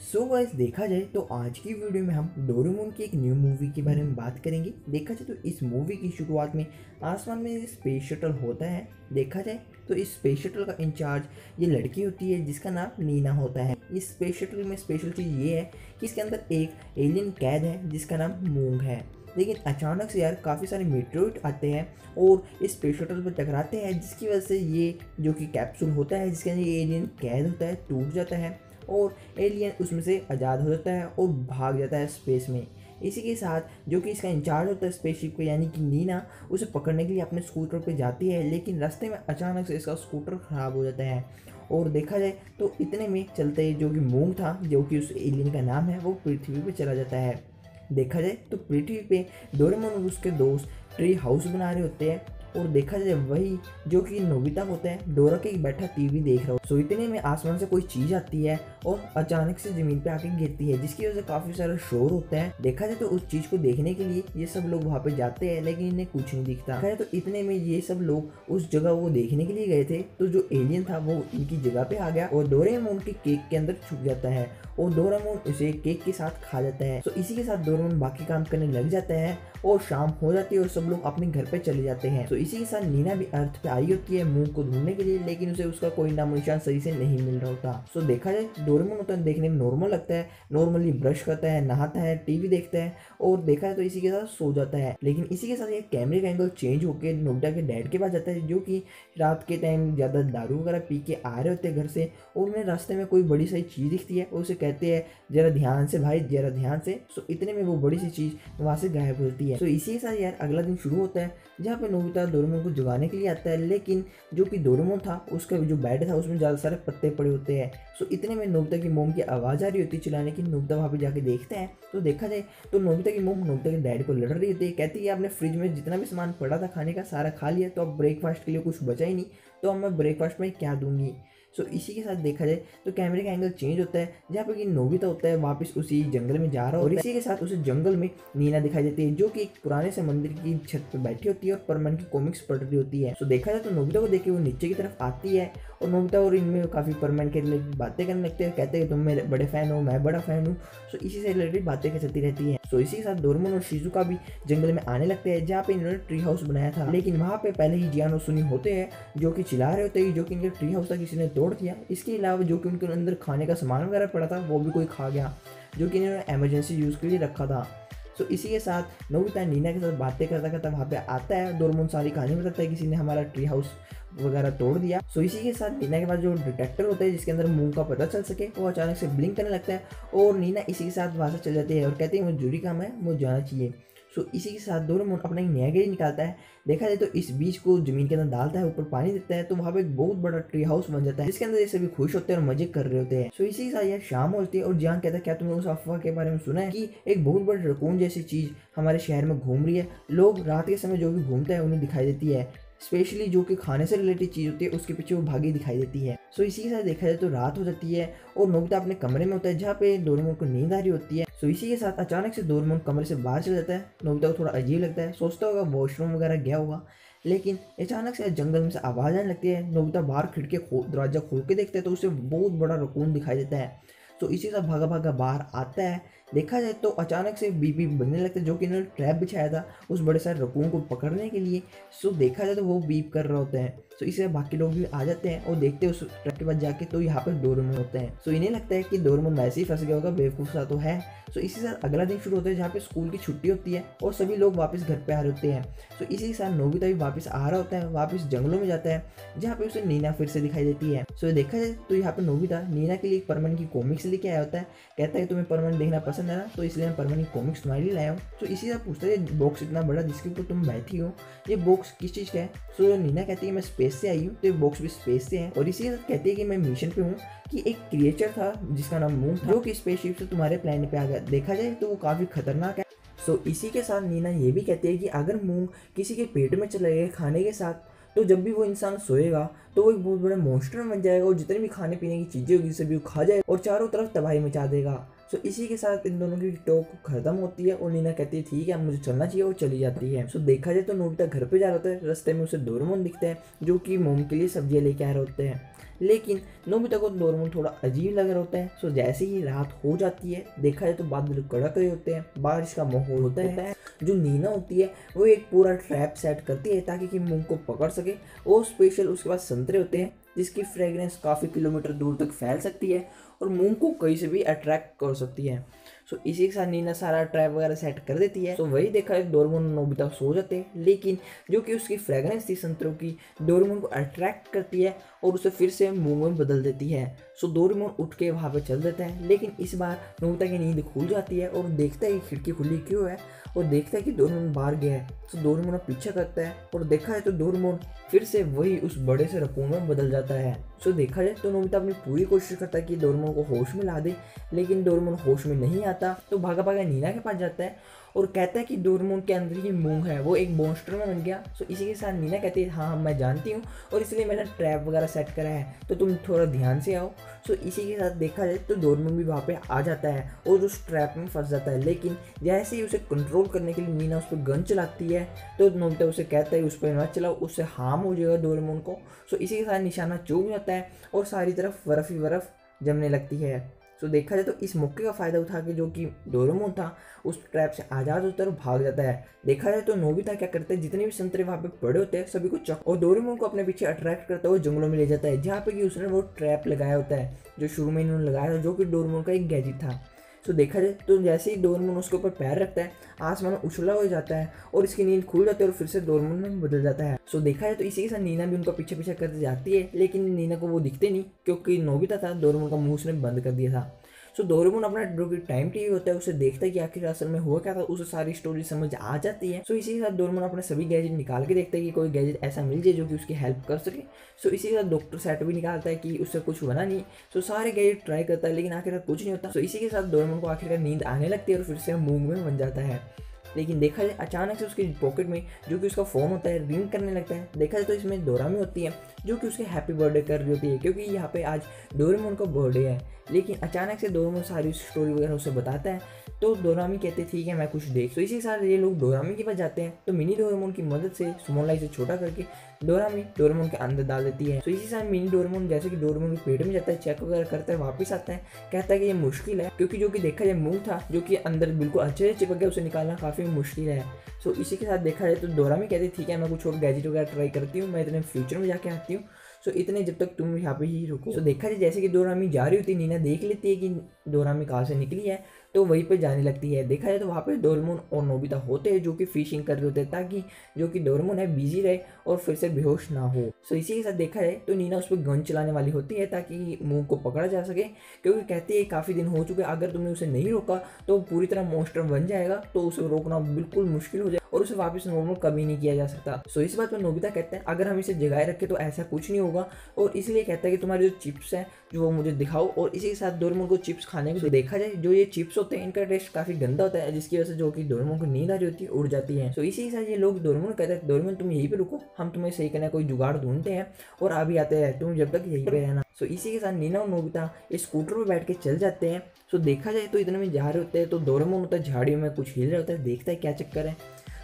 So guys, देखा जाए तो आज की वीडियो में हम डोरेमोन की एक न्यू मूवी के बारे में बात करेंगे। देखा जाए तो इस मूवी की शुरुआत में आसमान में स्पेस शटल होता है। देखा जाए तो इस स्पेस शटल का इंचार्ज ये लड़की होती है जिसका नाम नीना होता है। इस स्पेस शटल में स्पेशल चीज़ ये है कि इसके अंदर एक एलियन कैद है जिसका नाम मूंग है। लेकिन अचानक से यार काफ़ी सारे मीटरोइड आते हैं और इस स्पेस शटल पर टकराते हैं, जिसकी वजह से ये जो कि कैप्सूल होता है जिसके अंदर ये एलियन कैद होता है टूट जाता है और एलियन उसमें से आज़ाद हो जाता है और भाग जाता है स्पेस में। इसी के साथ जो कि इसका इंचार्ज होता है स्पेसशिप को, यानी कि नीना, उसे पकड़ने के लिए अपने स्कूटर पे जाती है। लेकिन रास्ते में अचानक से इसका स्कूटर ख़राब हो जाता है और देखा जाए तो इतने में चलते जो कि मूंग था, जो कि उस एलियन का नाम है, वो पृथ्वी पे चला जाता है। देखा जाए तो पृथ्वी पे डोरेमोन और उसके दोस्त ट्री हाउस बना रहे होते हैं और देखा जाए वही जो कि नोबिता होता है डोरा के बैठा टीवी देख रहा हो। सो इतने में आसमान से कोई चीज आती है और अचानक से जमीन पे आके गिरती है, जिसकी वजह से काफी सारा शोर होता है। देखा जाए तो उस चीज को देखने के लिए ये सब लोग वहाँ पे जाते हैं, लेकिन इन्हें कुछ नहीं दिखता। देखा जाए तो इतने में ये सब लोग उस जगह वो देखने के लिए गए थे, तो जो एलियन था वो इनकी जगह पे आ गया और डोरेमोन के केक के अंदर छुप जाता है और डोरेमोन उसे केक के साथ खा जाता है। तो इसी के साथ डोरेमोन बाकी काम करने लग जाता है और शाम हो जाती है और सब लोग अपने घर पे चले जाते हैं। तो इसी के साथ नीना भी अर्थ पे आई होती है मूंग को ढूंढने के लिए, लेकिन उसे उसका कोई नामो निशान सही से नहीं मिल रहा होता। सो देखा जाए डोरेमोन होता है देखने में नॉर्मल लगता है, नॉर्मली ब्रश करता है, नहाता है, टीवी देखता है और देखा जाए तो इसी के साथ सो जाता है। लेकिन इसी के साथ ये कैमरे का एंगल चेंज होकर नोबिता के डैड के पास जाता है, जो कि रात के टाइम ज़्यादा दारू वगैरह पी के आ रहे होते हैं घर से, और उन्हें रास्ते में कोई बड़ी सी चीज़ दिखती है और उसे कहते हैं जरा ध्यान से भाई, जरा ध्यान से। सो इतने में वो बड़ी सी चीज़ वहाँ से गायब हो जाती है। सो इसी के साथ यार अगला दिन शुरू होता है जहाँ पे नोबिता डोरेमोन को जगाने के लिए आता है, लेकिन जो कि डोरेमोन था उसका जो बेड था उसमें ज़्यादा सारे पत्ते पड़े होते हैं। सो इतने में नोबिता की मोम की आवाज़ आ रही होती है चिल्लाने की। नोबिता वहाँ पे जाके देखते हैं तो देखा जाए तो नोबिता की मोम नोबिता के डैड को लड़ रही होती है, कहती है आपने फ्रिज में जितना भी सामान पड़ा था खाने का सारा खा लिया, तो अब ब्रेकफास्ट के लिए कुछ बचा ही नहीं, तो अब मैं ब्रेकफास्ट में क्या दूंगी। सो इसी के साथ देखा जाए तो कैमरे का एंगल चेंज होता है जहाँ पे कि नोबिता होता है वापस उसी जंगल में जा रहा होता है और इसी के साथ उसे जंगल में नीना दिखाई देती है, जो कि एक पुराने से मंदिर की छत पर बैठी होती है और परमन की कॉमिक्स पढ़ रही होती है। सो देखा जाए तो नोबिता को देख के वो नीचे की तरफ आती है और नोबिता और इनमें काफ़ी परमन के रिलेटेड बातें करने लगते हैं, कहते हैं तुम मेरे बड़े फैन हो, मैं बड़ा फैन हूँ। सो इसी से रिलेटेड बातें चलती रहती है। सो इसी के साथ डोरेमोन और शिजुका भी जंगल में आने लगते हैं जहाँ पे इन्होंने ट्री हाउस बनाया था, लेकिन वहाँ पे पहले ही जियान और सुनी होते हैं जो कि चिल्ला रहे होते हैं जो कि इनका ट्री हाउस था किसी ने तोड़ दिया। इसके अलावा जो कि उनके अंदर खाने का सामान वगैरह पड़ा था वो भी कोई खा गया, जो कि इन्होंने इमरजेंसी यूज़ के लिए रखा था। सो इसी के साथ नोबिता नीना के साथ बातें करता करता वहाँ पे आता है। डोरेमोन सारी कहानी बताता है किसी ने हमारा ट्री हाउस वगैरह तोड़ दिया। सो इसी के साथ नीना के पास जो डिटेक्टर होता है जिसके अंदर मूंग का पता चल सके, वो अचानक से ब्लिंक करने लगता है और नीना इसी के साथ वहाँ से चल जाती है और कहती है मुझे जरूरी काम है, मुझे जाना चाहिए। सो इसी के साथ डोरेमोन अपना एक नया गेज निकालता है। देखा जाए तो इस बीज को जमीन के अंदर डालता है, ऊपर पानी देता है, तो वहाँ पे एक बहुत बड़ा ट्री हाउस बन जाता है जिसके अंदर ये सभी खुश होते हैं और मजे कर रहे होते हैं। सो इसी के साथ यार शाम होती है और जियान कहता है क्या तुमने उस अफवाह के बारे में सुना है कि एक बहुत बड़ी रकून जैसी चीज हमारे शहर में घूम रही है, लोग रात के समय जो भी घूमता है उन्हें दिखाई देती है, स्पेशली जो कि खाने से रिलेटेड चीज़ होती है उसके पीछे वो भागी दिखाई देती है। सो इसी के साथ देखा जाए तो रात हो जाती है और नोबिता अपने कमरे में होता है जहाँ पे डोरेमोन को नींद आ रही होती है। सो इसी के साथ अचानक से डोरेमोन कमरे से बाहर चल जाता है। नोबिता को थोड़ा अजीब लगता है, सोचता होगा वॉशरूम वगैरह गया होगा, लेकिन अचानक से जंगल में से आवाज़ आने लगती है। नोबिता बाहर खिड़की दरवाजा खोल के देखता है तो उसे बहुत बड़ा रकून दिखाई देता है। तो इसी से भागा भागा बाहर आता है। देखा जाए तो अचानक से बीपी बनने लगता है, जो कि इन्होंने ट्रैप बिछाया था उस बड़े सारे रकून को पकड़ने के लिए। सो देखा जाए तो वो बीप कर रहा होता है। सो इससे बाकी लोग भी आ जाते हैं और देखते हैं उस ट्रैप के पास जाके, तो यहाँ पर डोरेमोन होते हैं। सो इन्हें लगता है कि डोरेमोन वैसे ही फंस गया होगा, बेवकूफ़ सा तो है। सो इसी साथ अगला दिन शुरू होता है जहाँ पे स्कूल की छुट्टी होती है और सभी लोग वापस घर पे आ रहे होते हैं। सो इसी के साथ नोबिता भी वापस आ रहा होता है, वापस जंगलों में जाता है जहाँ पे उसे नीना फिर से दिखाई देती है। सो देखा जाए तो यहाँ पे नोबिता नीना के लिए एक परमन की कॉमिक्स लेके आया होता है, कहता है तुम्हें परमन देखना पसंद है ना, तो इसलिए मैं परमन की कॉमिक्स तुम्हारे लिए लाया हूँ। तो इसी से पूछता है बॉक्स इतना बड़ा जिसके ऊपर तुम बैठी हो, ये बॉक्स किस चीज़ का है। सो नीना कहती है मैं स्पेस से आई हूँ, तो ये बॉक्स भी स्पेस से है। और इसी के साथ कहती है कि मैं मिशन पे हूँ कि एक क्रिएचर था जिसका नाम मूंग था, जो कि स्पेसशिप से तुम्हारे प्लेनेट पे आ गया। देखा जाए तो वो काफ़ी खतरनाक है। सो इसी के साथ नीना ये भी कहती है कि अगर मूंग किसी के पेट में चले गए खाने के साथ, तो जब भी वो इंसान सोएगा तो वो एक बहुत बड़ा मॉन्स्टर बन जाएगा और जितने भी खाने पीने की चीज़ें होगी सभी वो खा जाएगा और चारों तरफ तबाही मचा देगा। सो इसी के साथ इन दोनों की टॉक खत्म होती है और नीना कहती है ठीक है अब मुझे चलना चाहिए और चली जाती है। सो देखा जाए तो नोबिता घर पे जा रहा होता है, रास्ते में उसे डोरेमोन दिखता है जो कि मोम के लिए सब्जियां लेके आ रहे होते हैं, लेकिन नोबिता को डोरेमोन थोड़ा अजीब लग रहा होता है। सो जैसे ही रात हो जाती है देखा जाए तो बादल कड़क रहे होते हैं, बारिश का माहौल होता है। जो नीना होती है वो एक पूरा ट्रैप सेट करती है ताकि कि मूंग को पकड़ सके, और स्पेशल उसके पास संतरे होते हैं जिसकी फ्रेगरेंस काफ़ी किलोमीटर दूर तक फैल सकती है और मूंग को कहीं से भी अट्रैक्ट कर सकती है। सो इसी के साथ नीना सारा ट्रैप वगैरह सेट कर देती है। सो वही देखा है डोरेमोन और नोबिता सो जाते हैं, लेकिन जो कि उसकी फ्रेगरेंस थी संतरों की डोरेमोन को अट्रैक्ट करती है और उसे फिर से मूंग में बदल देती है। सो डोरेमोन उठ के वहाँ पे चल देता है, लेकिन इस बार नोबिता की नींद खुल जाती है और देखता है कि खिड़की खुली क्यों है और देखता है कि डोरेमोन बाहर गया है। सो डोरेमोन पीछा करता है और देखा है तो डोरेमोन फिर से वही उस बड़े से रकून में बदल जाता है। सो देखा जाए तो नोबिता अपनी पूरी कोशिश करता है कि डोरेमोन को होश में ला दे, लेकिन डोरेमोन होश में नहीं आता। तो भागा भागा नीना के पास जाता है और कहता है कि डोरेमोन के अंदर ही मूंग है, वो एक मॉन्स्टर में बन गया। सो इसी के साथ नीना कहती है हाँ मैं जानती हूँ और इसलिए मैंने ट्रैप वगैरह सेट करा है, तो तुम थोड़ा ध्यान से आओ। सो इसी के साथ देखा जाए तो डोरेमोन भी वहाँ पे आ जाता है और उस ट्रैप में फंस जाता है, लेकिन जैसे ही उसे कंट्रोल करने के लिए नीना उस पर गन चलाती है तो नोबिता उसे कहता है उस पर मत चलाओ, उससे हार्म हो जाएगा डोरेमोन को। सो इसी के साथ निशाना चूक जाता है और सारी तरफ बर्फ ही बर्फ जमने लगती है। सो देखा जाए तो इस मौके का फ़ायदा उठा के जो कि डोरेमोन था उस ट्रैप से आज़ाद होता है और भाग जाता है। देखा जाए तो नोबिता क्या करता है जितने भी संतरे वहाँ पे पड़े होते हैं सभी को चक और डोरेमोन को अपने पीछे अट्रैक्ट करता है, वो जंगलों में ले जाता है जहाँ पे कि उसने वो ट्रैप लगाया होता है जो शुरू में इन्होंने लगाया था, जो कि डोरेमोन का एक गैजेट था। सो देखा जाए तो जैसे ही डोरेमोन उसके ऊपर पैर रखता है आसमान में उछला हो जाता है और इसकी नींद खुल जाती है और फिर से डोरेमोन में बदल जाता है। सो देखा जाए तो इसी के साथ नीना भी उनका पीछे पीछे करते जाती है, लेकिन नीना को वो दिखते नहीं क्योंकि नोबिता था डोरेमोन का मुंह उसने बंद कर दिया था। सो डोरेमोन अपना जो कि टाइम टीवी होता है उसे देखता है कि आखिर असल में हुआ क्या था, उसे सारी स्टोरी समझ आ जाती है। सो इसी के साथ डोरेमोन अपने सभी गैजेट निकाल के देखता है कि कोई गैजेट ऐसा मिल जाए जो कि उसकी हेल्प कर सके। सो इसी के साथ डॉक्टर सेट भी निकालता है कि उससे कुछ बना नहीं। सो सारे गैजेट ट्राई करता है लेकिन आखिर कुछ नहीं होता। सो इसी के साथ डोरेमोन को आखिरकार नींद आने लगती है और फिर से मूंग में बन जाता है। लेकिन देखा जाए अचानक से उसकी पॉकेट में जो कि उसका फ़ोन होता है रिंग करने लगता है। देखा जाए तो इसमें डोरामी होती है जो कि उसके हैप्पी बर्थडे कर रही होती है क्योंकि यहाँ पे आज डोरेमोन का बर्थडे है। लेकिन अचानक से डोरेमोन सारी स्टोरी वगैरह उसे बताता है तो डोरामी कहते हैं ठीक है मैं कुछ देख। तो इसी के साथ ये लोग डोरामी के पास जाते हैं तो मिनी डोरेमोन की मदद से स्मॉल से छोटा करके डोरेमोन के अंदर डाल देती है। तो इसी साथ मिनी डोरेमोन जैसे कि डोरेमोन के पेट में जाता है, चेक वगैरह करता है, वापस आता है, कहता है कि ये मुश्किल है क्योंकि जो कि देखा जाए मुंह था जो कि अंदर बिल्कुल अच्छे से चिपक गया, उसे निकालना काफ़ी मुश्किल है। सो इसी के साथ देखा जाए तो डोरामी कहती है ठीक है मैं कुछ और गैजेट वगैरह ट्राई करती हूँ, मैं इतने फ्यूचर में जाके आती हूँ। सो इतने जब तक तुम यहाँ पे ही रुको। सो देखा जाए जैसे कि डोरामी जा रही होती है नीना देख लेती है कि डोरामी कहाँ से निकली है तो वहीं पे जाने लगती है। देखा जाए तो वहाँ पे डोरेमोन और नोबिता होते हैं जो कि फिशिंग कर रहे होते हैं ताकि जो कि डोरेमोन है बिजी रहे और फिर से बेहोश ना हो। सो इसी के साथ देखा जाए तो नीना उस पर गन चलाने वाली होती है ताकि मूंग को पकड़ा जा सके क्योंकि कहती है काफ़ी दिन हो चुके अगर तुमने उसे नहीं रोका तो पूरी तरह मॉन्स्टर बन जाएगा, तो उसे रोकना बिल्कुल मुश्किल हो जाए और उसे वापस नॉर्मल कभी नहीं किया जा सकता। सो इस बात पर नोबिता कहते हैं अगर हम इसे जगाए रखें तो ऐसा कुछ नहीं होगा और इसलिए कहता है कि तुम्हारे जो चिप्स हैं जो वो मुझे दिखाओ, और इसी के साथ डोरेमोन को चिप्स खाने को देखा जाए जो ये चिप्स होते हैं इनका टेस्ट काफ़ी गंदा होता है जिसकी वजह से जो कि डोरेमोन को नींद आ रही होती है उड़ जाती है। सो इसी के साथ ये लोग डोरेमोन कहते हैं डोरेमोन तुम यहीं पे रुको, हम तुम्हें सही करने कोई जुगाड़ ढूंढते हैं और अभी आते हैं, तुम जब तक यहीं पे रहना। सो इसी के साथ नीना और नोबिता इस स्कूटर पर बैठ के चल जाते हैं। सो देखा जाए तो इतने में जा रहे होते हैं तो डोरेमोन होता है झाड़ियों में कुछ हिल रहा होता है, देखता है क्या चक्कर है।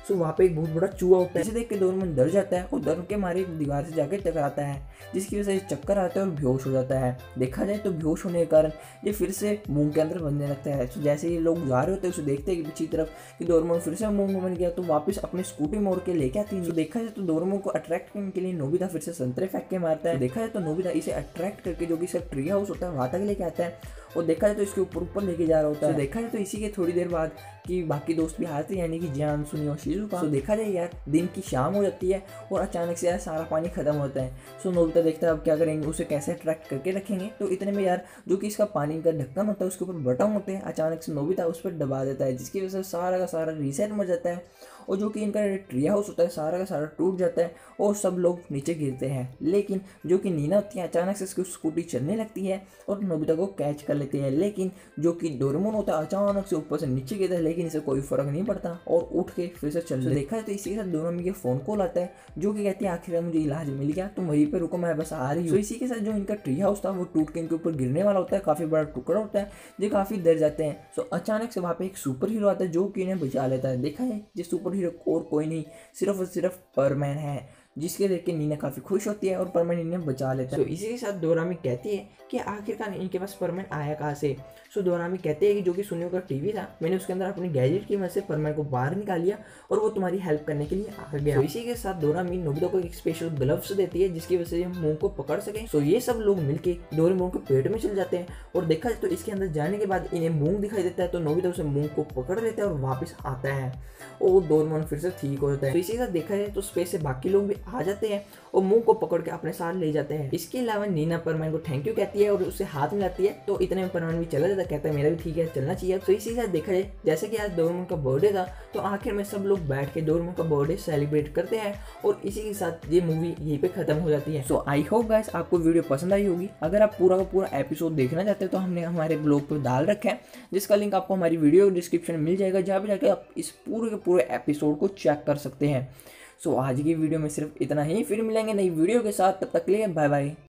सो वहाँ पे एक बहुत बड़ा चूहा होता है, इसे देख के डोरेमोन डर जाता है और डर के मारे एक दीवार से जाकर टकराता है जिसकी वजह से चक्कर आता है और बेहोश हो जाता है। देखा जाए तो बेहोश होने के कारण ये फिर से मूंग के अंदर बनने लगता है। तो जैसे ये लोग जा रहे होते हैं उसे देखते हैं कि पीछे तरफ कि डोरेमोन फिर से मूंग बन गया तो वापस अपनी स्कूटी मोड़ के लेके आती है। तो देखा जाए तो डोरेमोन को अट्रैक्ट करने के लिए नोबिता फिर से संतरे फेंक के मारता है। देखा जाए तो नोबिता इसे अट्रैक्ट करके जो कि इसका ट्री हाउस होता है वहाँ तक लेके आता है और देखा जाए तो इसके ऊपर लेके जा रहा होता है। देखा जाए तो इसी के थोड़ी देर बाद कि बाकी दोस्त भी आते हैं यानी कि जियान, सुनी और शिजुका। तो देखा जाए यार दिन की शाम हो जाती है और अचानक से यार सारा पानी खत्म होता है। सो नोबिता देखता है अब क्या करेंगे, उसे कैसे अट्रैक्ट करके रखेंगे। तो इतने में यार जो कि इसका पानी का ढक्कन होता है उसके ऊपर बटन होते हैं, अचानक से नोबिता उस पर दबा देता है जिसकी वजह से सारा का सारा रीसेट मर जाता है और जो कि इनका ट्री हाउस होता है सारा का सारा टूट जाता है और सब लोग नीचे गिरते हैं। लेकिन जो कि नीना होती है अचानक से उसकी स्कूटी चलने लगती है और नोबिता को कैच कर लेती है। लेकिन जो कि डोरेमोन होता है अचानक से ऊपर से नीचे गिरता है, लेकिन इसे कोई फर्क नहीं पड़ता और उठ के फिर से चल देखा है। तो इसी के साथ डोरेमोन के फ़ोन कॉल आता है जो कि कहती है आखिर मुझे इलाज मिल गया, तुम वहीं पर रुको, मैं बस आ रही हूँ। इसी के साथ जो इनका ट्री हाउस था वो टूट के इनके ऊपर गिरने वाला होता है, काफ़ी बड़ा टुकड़ा होता है, जो काफ़ी डर जाते हैं। सो अचानक से वहाँ पे एक सुपर हीरो आता है जो कि इन्हें बचा लेता है। देखा है जिस सुपर हीरो और कोई नहीं, सिर्फ और सिर्फ परमैन है, जिसके देख के नीना काफ़ी खुश होती है और परमैन इन्हें बचा लेता है। तो इसी के साथ डोरामी कहती है कि आखिरकार इनके पास परमैन आया कहाँ से। सो डोरामी कहते हैं कि जो कि सुनियो का टीवी था, मैंने उसके अंदर अपनी गैजेट की मदद से परमैन को बाहर निकाल लिया और वो तुम्हारी हेल्प करने के लिए आ गया। तो इसी के साथ डोरामी नोबिता को एक स्पेशल ग्लव्स देती है जिसकी वजह से हम मुंह को पकड़ सकें। सो ये सब लोग मिलके डोरेमोन के पेट में चले जाते हैं और देखा जाए तो इसके अंदर जाने के बाद इन्हें मूंग दिखाई देता है। तो नोबिता उसे मूंग को पकड़ लेता है और वापस आता है और डोरेमोन फिर से ठीक हो जाता है। तो इसी के साथ देखा जाए तो स्पेस से बाकी लोग भी आ जाते हैं और मुंह को पकड़ के अपने साथ ले जाते हैं। इसके अलावा नीना परमैन को थैंक यू कहती है और उसे हाथ मिलाती है। तो इतने में परमैन भी चला जाता है, कहता है मेरा भी ठीक है चलना चाहिए। तो इसी के साथ देखा जाए जैसे कि आज डोरेमोन का बर्थडे था तो आखिर में सब लोग बैठ के डोरेमोन का बर्थडे सेलिब्रेट करते हैं और इसी के साथ ये मूवी यहीं पे खत्म हो जाती है। सो आई होप गाइस आपको वीडियो पसंद आई होगी। अगर आप पूरा का पूरा एपिसोड देखना चाहते हैं तो हमने हमारे ब्लॉग पर डाल रखा है जिसका लिंक आपको हमारी वीडियो डिस्क्रिप्शन में मिल जाएगा, जहाँ पे जाकर आप इस पूरे के पूरे एपिसोड को चेक कर सकते हैं। सो आज की वीडियो में सिर्फ इतना ही, फिर मिलेंगे नई वीडियो के साथ, तब तक के लिए बाय बाय।